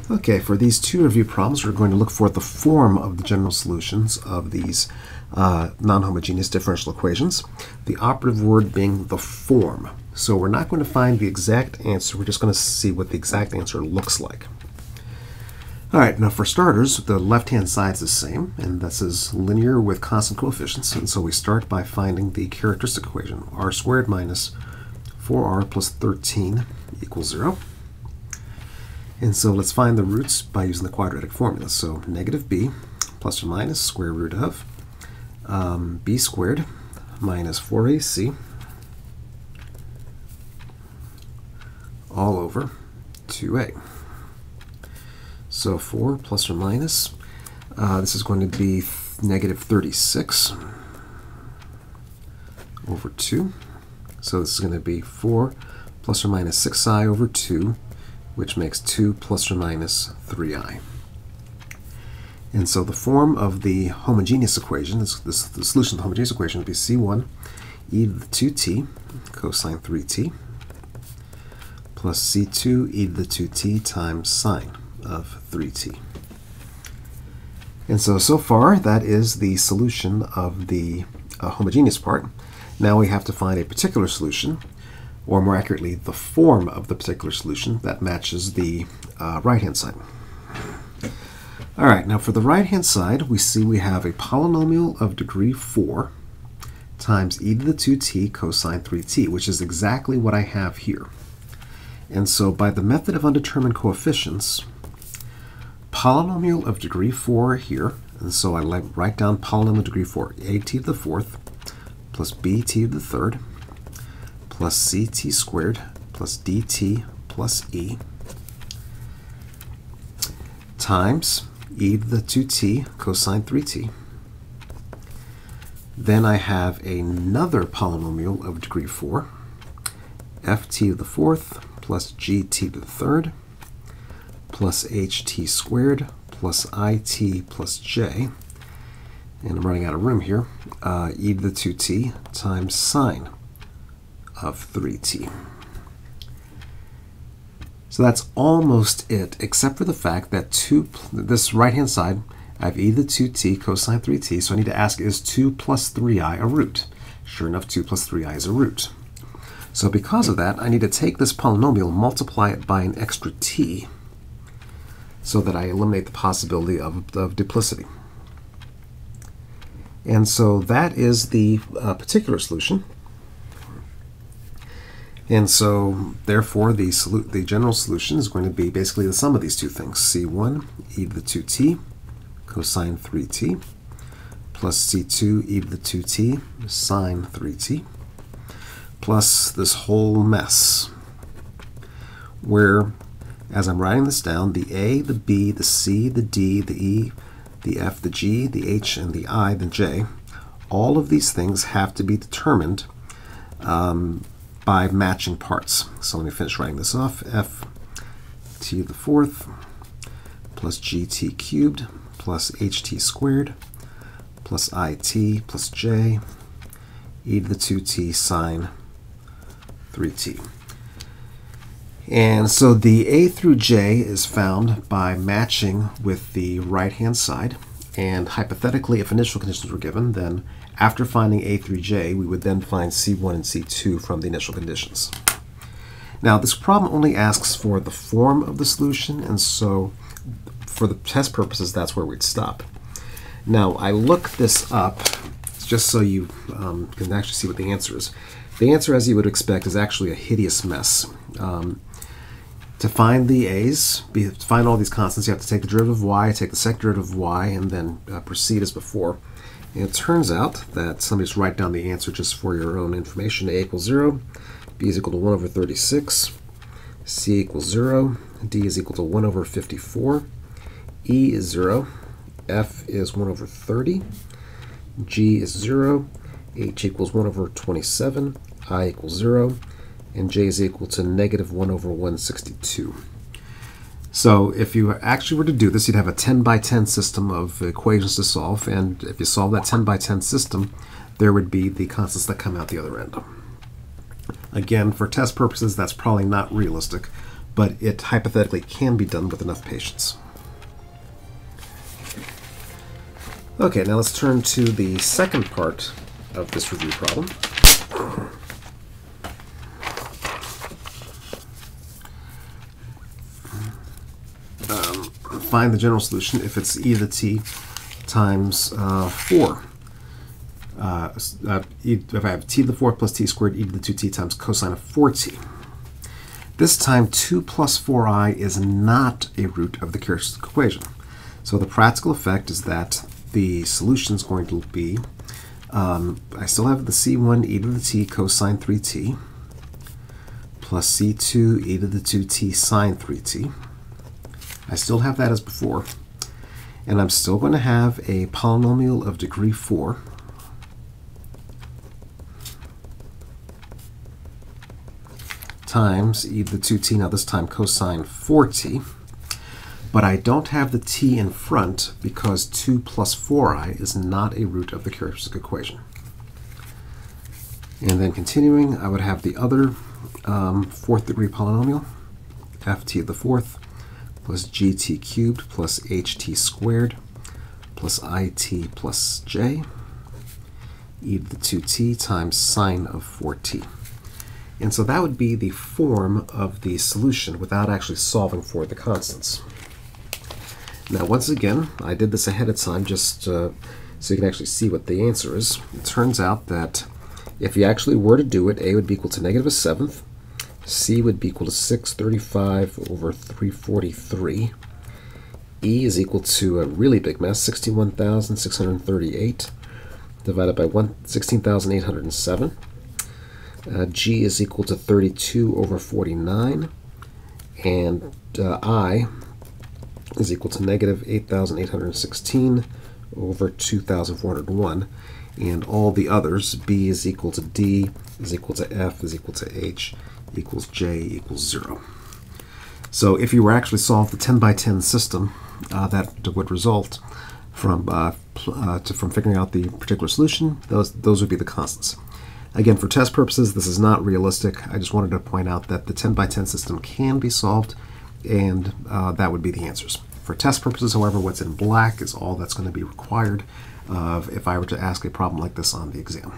Okay, for these two review problems, we're going to look for the form of the general solutions of these non-homogeneous differential equations, the operative word being the form. So we're not going to find the exact answer, we're just going to see what the exact answer looks like. All right, now for starters, the left-hand side is the same, and this is linear with constant coefficients, and so we start by finding the characteristic equation, r squared minus 4r plus 13 equals 0. And so let's find the roots by using the quadratic formula. So negative b plus or minus square root of b squared minus 4ac all over 2a. So 4 plus or minus, this is going to be negative 36 over 2. So this is going to be 4 plus or minus 6i over 2, which makes 2 plus or minus 3i. And so the form of the homogeneous equation, the solution of the homogeneous equation would be c1 e to the 2t cosine 3t plus c2 e to the 2t times sine of 3t. And so far, that is the solution of the homogeneous part. Now we have to find a particular solution, or more accurately, the form of the particular solution that matches the right-hand side. All right, now for the right-hand side, we see we have a polynomial of degree 4 times e to the 2t cosine 3t, which is exactly what I have here. And so by the method of undetermined coefficients, polynomial of degree 4 here, and so I write down polynomial of degree 4, at to the 4th plus bt to the 3rd plus ct squared plus dt plus e times e to the 2t cosine 3t. Then I have another polynomial of degree 4, ft to the 4th plus gt to the 3rd plus ht squared plus it plus j, and I'm running out of room here, e to the 2t times sine of 3t. So that's almost it, except for the fact that this right-hand side, I have e to the 2t cosine 3t, so I need to ask, is 2 plus 3i a root? Sure enough, 2 plus 3i is a root. So because of that, I need to take this polynomial, multiply it by an extra t, so that I eliminate the possibility of duplicity. And so that is the particular solution. And so, therefore, the general solution is going to be basically the sum of these two things, c1 e to the 2t cosine 3t plus c2 e to the 2t sine 3t plus this whole mess where, as I'm writing this down, the a, the b, the c, the d, the e, the f, the g, the h, and the I, the j, all of these things have to be determined by matching parts. So let me finish writing this off. F t to the 4th plus gt cubed plus ht squared plus it plus j e to the 2t sine 3t. And so the a through j is found by matching with the right-hand side. And hypothetically, if initial conditions were given, then after finding a through j, we would then find c1 and c2 from the initial conditions. Now, this problem only asks for the form of the solution, and so for the test purposes, that's where we'd stop. Now, I looked this up just so you can actually see what the answer is. The answer, as you would expect, is actually a hideous mess. To find the a's, to find all these constants, you have to take the derivative of y, take the second derivative of y, and then proceed as before. And it turns out that somebody just write down the answer just for your own information. A equals 0, b is equal to 1 over 36, c equals 0, d is equal to 1 over 54, e is 0, f is 1 over 30, g is 0, h equals 1 over 27, I equals 0, and j is equal to negative 1 over 162. So if you actually were to do this, you'd have a 10 by 10 system of equations to solve, and if you solve that 10 by 10 system, there would be the constants that come out the other end. Again, for test purposes, that's probably not realistic, but it hypothetically can be done with enough patience. Okay, now let's turn to the second part of this review problem. Find the general solution if it's e to the t times 4. If I have t to the 4th plus t squared e to the 2t times cosine of 4t. This time 2 plus 4i is not a root of the characteristic equation. So the practical effect is that the solution is going to be, I still have the c1 e to the t cosine 3t plus c2 e to the 2t sine 3t. I still have that as before. And I'm still going to have a polynomial of degree 4 times e to the 2t, now this time cosine 4t. But I don't have the t in front because 2 plus 4i is not a root of the characteristic equation. And then continuing, I would have the other 4th degree polynomial, ft to the 4th plus gt cubed plus ht squared plus it plus j e to the 2t times sine of 4t. And so that would be the form of the solution without actually solving for the constants. Now once again, I did this ahead of time just so you can actually see what the answer is. It turns out that if you actually were to do it, a would be equal to -1/7, c would be equal to 635 over 343. E is equal to a really big mess, 61,638 divided by 16,807. G is equal to 32 over 49. And I is equal to -8,816 over 2,401. And all the others, B is equal to D, is equal to F, is equal to H, equals J, equals 0. So if you were actually solve the 10 by 10 system, that would result from figuring out the particular solution, those would be the constants. Again, for test purposes, this is not realistic. I just wanted to point out that the 10 by 10 system can be solved, and that would be the answers. For test purposes, however, what's in black is all that's going to be required if I were to ask a problem like this on the exam.